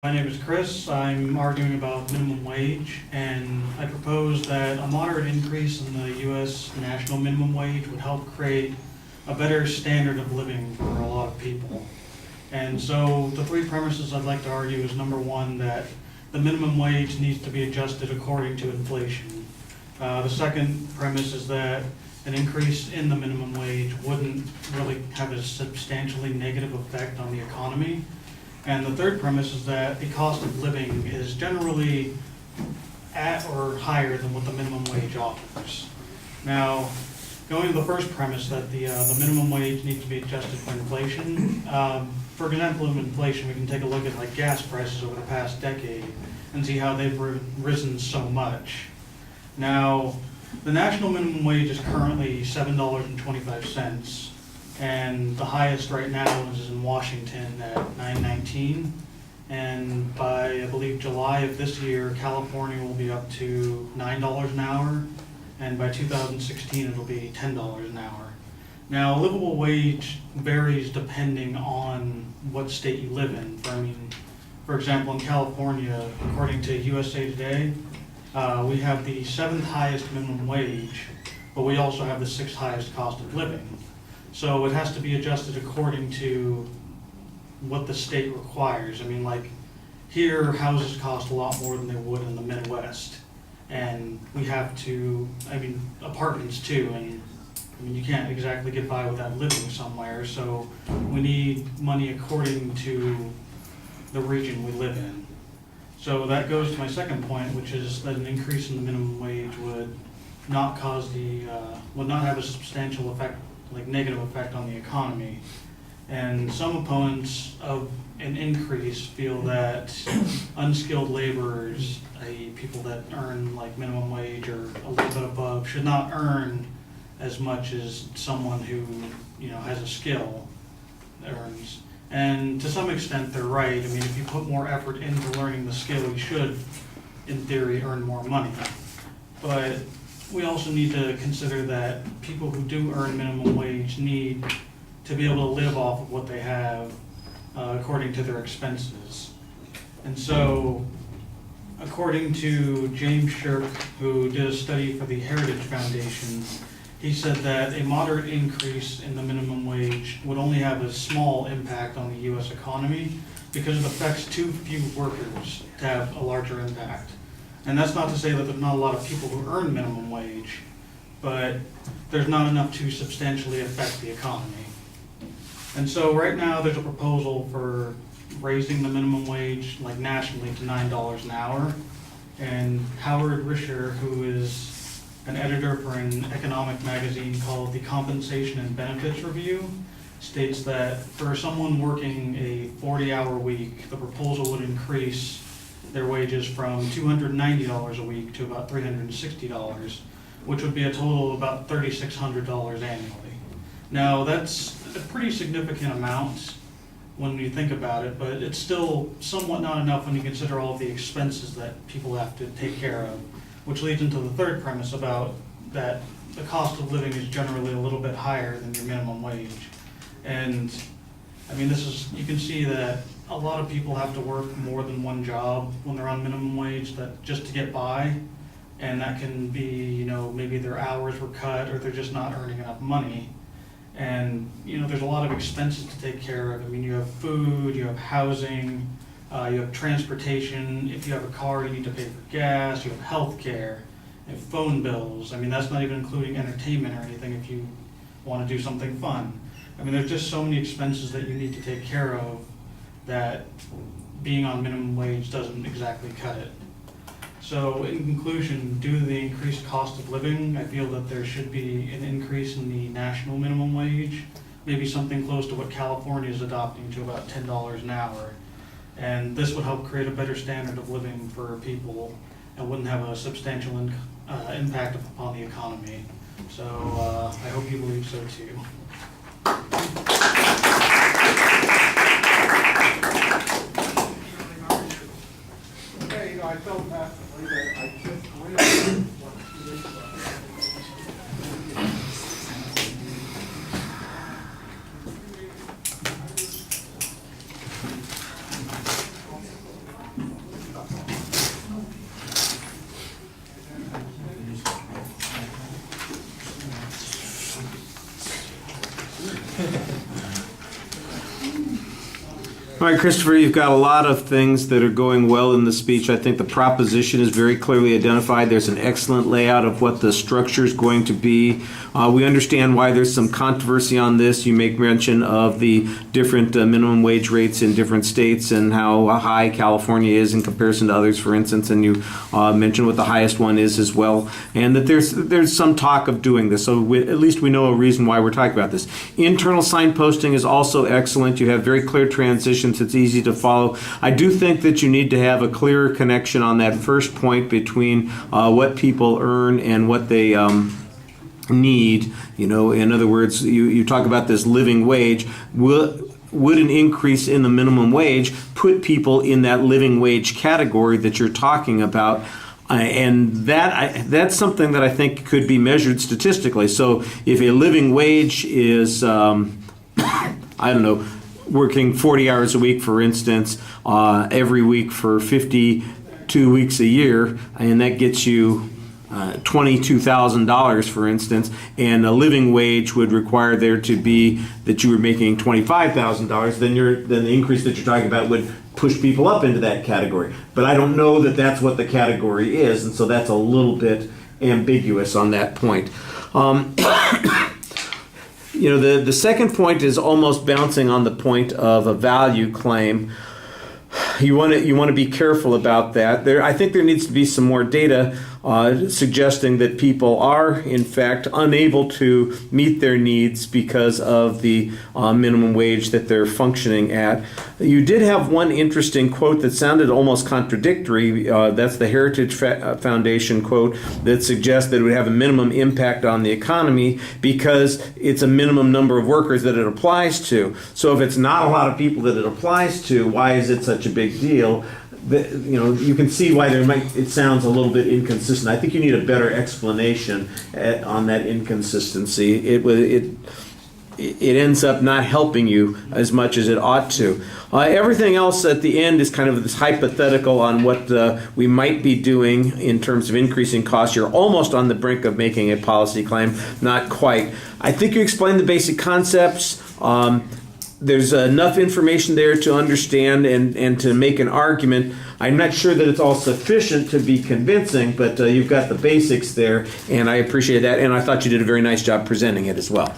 My name is Chris. I'm arguing about minimum wage, and I propose that a moderate increase in the U.S. national minimum wage would help create a better standard of living for a lot of people. And so the three premises I'd like to argue is, number one, that the minimum wage needs to be adjusted according to inflation. The second premise is that an increase in the minimum wage wouldn't really have a substantially negative effect on the economy. And the third premise is that the cost of living is generally at or higher than what the minimum wage offers. Now, going to the first premise that the minimum wage needs to be adjusted for inflation. For example, of inflation, we can take a look at like gas prices over the past decade and see how they've risen so much. Now, the national minimum wage is currently $7.25. And the highest right now is in Washington at $9.19. And by, I believe, July of this year, California will be up to $9 an hour. And by 2016, it'll be $10 an hour. Now, a livable wage varies depending on what state you live in. For example, in California, according to USA Today, we have the 7th highest minimum wage, but we also have the 6th highest cost of living. So it has to be adjusted according to what the state requires. Like here, houses cost a lot more than they would in the Midwest. And we have to, apartments too, and you can't exactly get by without living somewhere. So we need money according to the region we live in. So that goes to my second point, which is that an increase in the minimum wage would not have a substantial effect, like negative effect on the economy. And some opponents of an increase feel that unskilled laborers, i.e. people that earn like minimum wage or a little bit above, should not earn as much as someone who has a skill earns. And to some extent they're right. If you put more effort into learning the skill, you should, in theory, earn more money. But we also need to consider that people who do earn minimum wage need to be able to live off of what they have according to their expenses. And so, according to James Shirk, who did a study for the Heritage Foundation, he said that a moderate increase in the minimum wage would only have a small impact on the U.S. economy because it affects too few workers to have a larger impact. And that's not to say that there's not a lot of people who earn minimum wage, but there's not enough to substantially affect the economy. And so right now there's a proposal for raising the minimum wage like nationally to $9 an hour. And Howard Risher, who is an editor for an economic magazine called the Compensation and Benefits Review, states that for someone working a 40-hour week, the proposal would increase their wages from $290 a week to about $360, which would be a total of about $3,600 annually. Now, that's a pretty significant amount when you think about it, but it's still somewhat not enough when you consider all of the expenses that people have to take care of, which leads into the third premise about that the cost of living is generally a little bit higher than your minimum wage. And you can see that a lot of people have to work more than one job when they're on minimum wage just to get by. And that can be, maybe their hours were cut or they're just not earning enough money. And, there's a lot of expenses to take care of. You have food, you have housing, you have transportation. If you have a car, you need to pay for gas, you have health care, you have phone bills. That's not even including entertainment or anything if you want to do something fun. There's just so many expenses that you need to take care of that being on minimum wage doesn't exactly cut it. So in conclusion, due to the increased cost of living, I feel that there should be an increase in the national minimum wage, maybe something close to what California is adopting to about $10 an hour. And this would help create a better standard of living for people and wouldn't have a substantial impact upon the economy. So I hope you believe so too. Okay, I felt passively that I just read what today's All right, Christopher, you've got a lot of things that are going well in the speech. I think the proposition is very clearly identified. There's an excellent layout of what the structure is going to be. We understand why there's some controversy on this. You make mention of the different minimum wage rates in different states and how high California is in comparison to others, for instance, and you mentioned what the highest one is as well, and that there's some talk of doing this. So at least we know a reason why we're talking about this. Internal signposting is also excellent. You have very clear transitions. It's easy to follow. I do think that you need to have a clearer connection on that first point between what people earn and what they need. In other words, you talk about this living wage. Would an increase in the minimum wage put people in that living wage category that you're talking about? And that's something that I think could be measured statistically. So if a living wage is, working 40 hours a week, for instance, every week for 52 weeks a year, and that gets you $22,000, for instance, and a living wage would require there to be that you were making $25,000, then the increase that you're talking about would push people up into that category. But I don't know that that's what the category is, and so that's a little bit ambiguous on that point. The second point is almost bouncing on the point of a value claim. You want to be careful about that. I think there needs to be some more data suggesting that people are, in fact, unable to meet their needs because of the minimum wage that they're functioning at. You did have one interesting quote that sounded almost contradictory. That's the Heritage Foundation quote that suggests that it would have a minimum impact on the economy because it's a minimum number of workers that it applies to. So if it's not a lot of people that it applies to, why is it such a big deal? You can see why it sounds a little bit inconsistent. I think you need a better explanation on that inconsistency. It ends up not helping you as much as it ought to. Everything else at the end is kind of this hypothetical on what we might be doing in terms of increasing costs. You're almost on the brink of making a policy claim, not quite. I think you explained the basic concepts. There's enough information there to understand and to make an argument. I'm not sure that it's all sufficient to be convincing, but you've got the basics there, and I appreciate that, and I thought you did a very nice job presenting it as well.